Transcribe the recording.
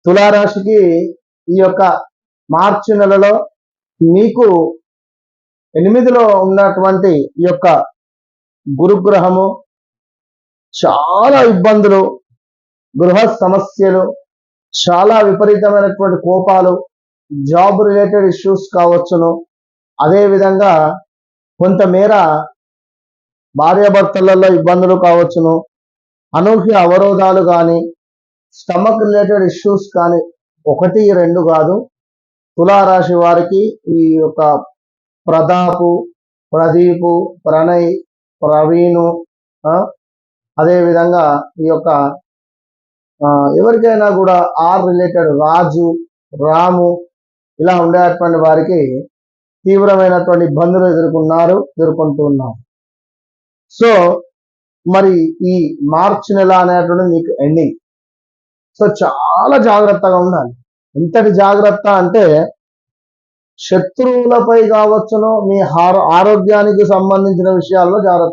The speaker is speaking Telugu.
తులారాశికి ఈ యొక్క మార్చి నెలలో మీకు 8లో ఉన్నటువంటి ఈ యొక్క గురుగ్రహము చాలా ఇబ్బందులు, గృహ సమస్యలు, చాలా విపరీతమైనటువంటి కోపాలు, జాబ్ రిలేటెడ్ ఇష్యూస్ కావచ్చును. అదేవిధంగా కొంతమేర భార్యాభర్తలలో ఇబ్బందులు కావచ్చును, అనూహ్య అవరోధాలు కానీ, స్టమక్ రిలేటెడ్ ఇష్యూస్ కానీ, 1, 2 కాదు. తులారాశి వారికి ఈ యొక్క ప్రతాపు, ప్రదీపు, ప్రణయ్, ప్రవీణు, అదేవిధంగా ఈ యొక్క ఎవరికైనా కూడా ఆర్ రిలేటెడ్ రాజు, రాము ఇలా ఉండేటువంటి వారికి తీవ్రమైనటువంటి ఇబ్బందులు ఎదుర్కొంటూ ఉన్నారు. సో మరి ఈ మార్చి నెల అనేటువంటి మీకు ఎండింగ్. సో చాలా జాగ్రత్తగా ఉండాలి. ఎంతటి జాగ్రత్త అంటే శత్రువులపై కావచ్చును, మీ ఆరోగ్యానికి సంబంధించిన విషయాల్లో జాగ్రత్త.